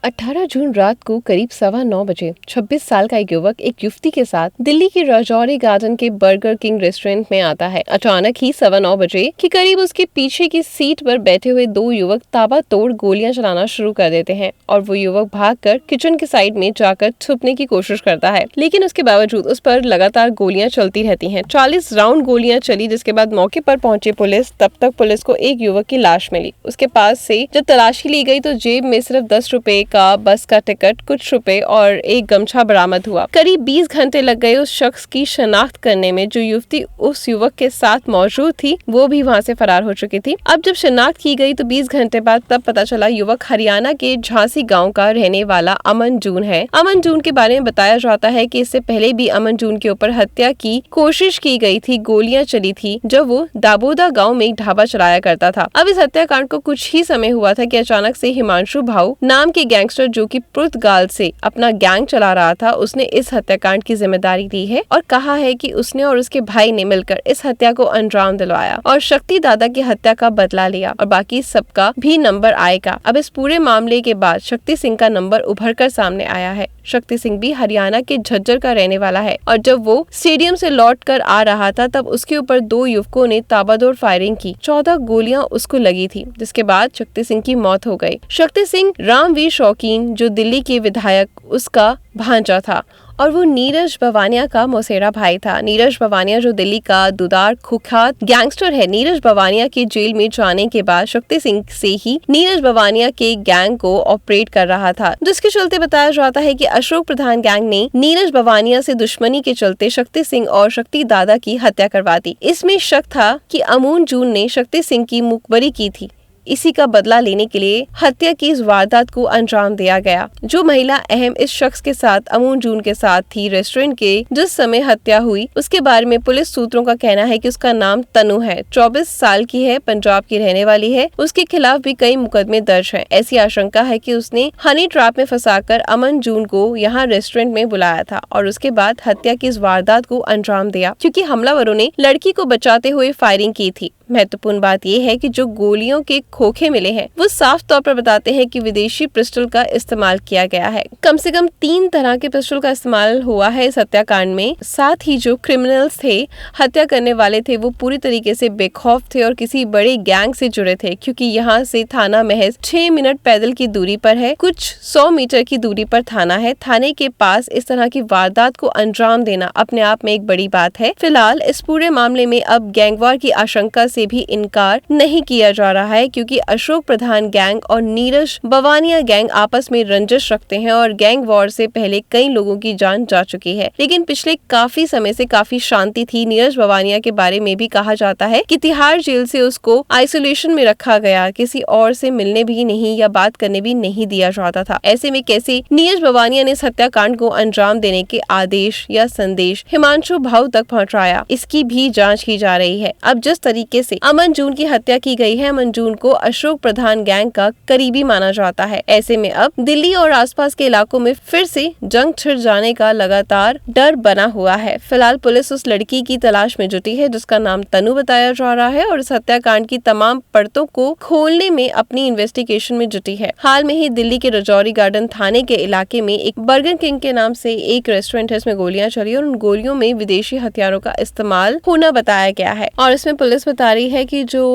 18 जून रात को करीब 9:15 बजे 26 साल का एक युवक एक युवती के साथ दिल्ली के राजौरी गार्डन के बर्गर किंग रेस्टोरेंट में आता है। अचानक ही 9:15 बजे के करीब उसके पीछे की सीट पर बैठे हुए दो युवक ताबड़तोड़ गोलियां चलाना शुरू कर देते हैं और वो युवक भागकर किचन के साइड में जाकर छुपने की कोशिश करता है, लेकिन उसके बावजूद उस पर लगातार गोलियां चलती रहती हैं। 40 राउंड गोलियां चली, जिसके बाद मौके पर पहुंची पुलिस। तब तक पुलिस को एक युवक की लाश मिली। उसके पास से जब तलाशी ली गई तो जेब में सिर्फ 10 रुपए का बस का टिकट, कुछ रुपए और एक गमछा बरामद हुआ। करीब 20 घंटे लग गए उस शख्स की शनाख्त करने में। जो युवती उस युवक के साथ मौजूद थी वो भी वहां से फरार हो चुकी थी। अब जब शनाख्त की गई तो 20 घंटे बाद तब पता चला युवक हरियाणा के झांसी गांव का रहने वाला अमन जून है। अमन जून के बारे में बताया जाता है कि इससे पहले भी अमन जून के ऊपर हत्या की कोशिश की गई थी, गोलियां चली थी जब वो दाबोदा गाँव में एक ढाबा चलाया करता था। अब इस हत्याकांड को कुछ ही समय हुआ था कि अचानक से हिमांशु भाऊ नाम के गैंगस्टर, जो कि पुर्तगाल से अपना गैंग चला रहा था, उसने इस हत्याकांड की जिम्मेदारी ली है और कहा है कि उसने और उसके भाई ने मिलकर इस हत्या को अंजाम दिलवाया और शक्ति दादा की हत्या का बदला लिया और बाकी सबका भी नंबर आएगा। अब इस पूरे मामले के बाद शक्ति सिंह का नंबर उभर कर सामने आया है। शक्ति सिंह भी हरियाणा के झज्जर का रहने वाला है और जब वो स्टेडियम से लौट कर आ रहा था तब उसके ऊपर दो युवकों ने ताबड़तोड़ फायरिंग की। 14 गोलियां उसको लगी थी, जिसके बाद शक्ति सिंह की मौत हो गई। शक्ति सिंह रामवीर शौकीन, जो दिल्ली के विधायक, उसका भांजा था और वो नीरज बवानिया का मौसेरा भाई था। नीरज बवानिया जो दिल्ली का दुदार कुख्यात गैंगस्टर है। नीरज बवानिया के जेल में जाने के बाद शक्ति सिंह से ही नीरज बवानिया के गैंग को ऑपरेट कर रहा था, जिसके चलते बताया जाता है कि अशोक प्रधान गैंग ने नीरज बवानिया से दुश्मनी के चलते शक्ति सिंह और शक्ति दादा की हत्या करवा दी। इसमें शक था कि अमन जून ने शक्ति सिंह की मुखबरी की थी। इसी का बदला लेने के लिए हत्या की इस वारदात को अंजाम दिया गया। जो महिला अहम इस शख्स के साथ, अमन जून के साथ थी रेस्टोरेंट के जिस समय हत्या हुई, उसके बारे में पुलिस सूत्रों का कहना है कि उसका नाम तनु है, 24 साल की है, पंजाब की रहने वाली है। उसके खिलाफ भी कई मुकदमे दर्ज हैं। ऐसी आशंका है कि उसने हनी ट्रैप में फंसाकर अमन जून को यहाँ रेस्टोरेंट में बुलाया था और उसके बाद हत्या की इस वारदात को अंजाम दिया, क्योंकि हमलावरों ने लड़की को बचाते हुए फायरिंग की थी। महत्वपूर्ण बात यह है कि जो गोलियों के खोखे मिले हैं वो साफ तौर पर बताते हैं कि विदेशी पिस्टल का इस्तेमाल किया गया है। कम से कम 3 तरह के पिस्टल का इस्तेमाल हुआ है इस हत्याकांड में। साथ ही जो क्रिमिनल्स थे, हत्या करने वाले थे, वो पूरी तरीके से बेखौफ थे और किसी बड़े गैंग से जुड़े थे, क्योंकि यहाँ से थाना महज 6 मिनट पैदल की दूरी पर है। कुछ 100 मीटर की दूरी पर थाना है। थाने के पास इस तरह की वारदात को अंजाम देना अपने आप में एक बड़ी बात है। फिलहाल इस पूरे मामले में अब गैंगवार की आशंका से भी इनकार नहीं किया जा रहा है, क्योंकि अशोक प्रधान गैंग और नीरज बवानिया गैंग आपस में रंजिश रखते हैं और गैंग वॉर से पहले कई लोगों की जान जा चुकी है। लेकिन पिछले काफी समय से काफी शांति थी। नीरज बवानिया के बारे में भी कहा जाता है कि तिहाड़ जेल से उसको आइसोलेशन में रखा गया, किसी और से मिलने भी नहीं या बात करने भी नहीं दिया जाता था। ऐसे में कैसे नीरज बवानिया ने इस हत्याकांड को अंजाम देने के आदेश या संदेश हिमांशु भाऊ तक पहुँचाया, इसकी भी जाँच की जा रही है। अब जिस तरीके से अमन जून की हत्या की गई है, अमन जून को अशोक प्रधान गैंग का करीबी माना जाता है। ऐसे में अब दिल्ली और आसपास के इलाकों में फिर से जंग छिड़ जाने का लगातार डर बना हुआ है। फिलहाल पुलिस उस लड़की की तलाश में जुटी है जिसका नाम तनु बताया जा रहा है और इस हत्याकांड की तमाम परतों को खोलने में अपनी इन्वेस्टिगेशन में जुटी है। हाल में ही दिल्ली के राजौरी गार्डन थाने के इलाके में एक बर्गर किंग के नाम से एक रेस्टोरेंट है, इसमें गोलियां चली और उन गोलियों में विदेशी हथियारों का इस्तेमाल होना बताया गया है। और इसमें पुलिस बता रही है कि जो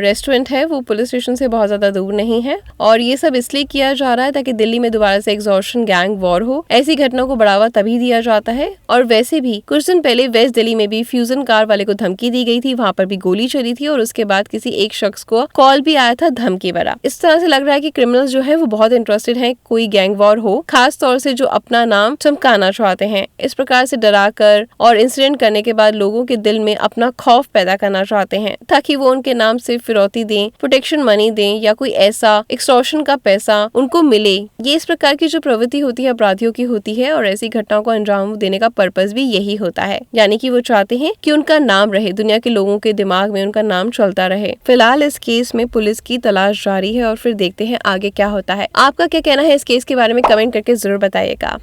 रेस्टोरेंट है वो पुलिस स्टेशन से बहुत ज्यादा दूर नहीं है और ये सब इसलिए किया जा रहा है ताकि दिल्ली में दोबारा से एक्सटॉर्शन गैंग वॉर हो। ऐसी घटनाओं को बढ़ावा तभी दिया जाता है। और वैसे भी कुछ दिन पहले वेस्ट दिल्ली में भी फ्यूजन कार वाले को धमकी दी गई थी, वहाँ पर भी गोली चली थी और उसके बाद किसी एक शख्स को कॉल भी आया था धमकी भरा। इस तरह से लग रहा है कि क्रिमिनल्स जो है वो बहुत इंटरेस्टेड हैं कोई गैंग वॉर हो, खास तौर से जो अपना नाम चमकाना चाहते हैं। इस प्रकार से डरा कर और इंसिडेंट करने के बाद लोगों के दिल में अपना खौफ पैदा करना चाहते हैं ताकि वो उनके नाम से फिरौती दें, प्रोटेक्शन मनी दें या कोई ऐसा एक्सटॉर्शन का पैसा उनको मिले। ये इस प्रकार की जो प्रवृत्ति होती है अपराधियों की होती है और ऐसी घटनाओं को अंजाम देने का पर्पस भी यही होता है, यानी कि वो चाहते हैं कि उनका नाम रहे, दुनिया के लोगों के दिमाग में उनका नाम चलता रहे। फिलहाल इस केस में पुलिस की तलाश जारी है और फिर देखते हैं आगे क्या होता है। आपका क्या कहना है इस केस के बारे में कमेंट करके जरूर बताइएगा।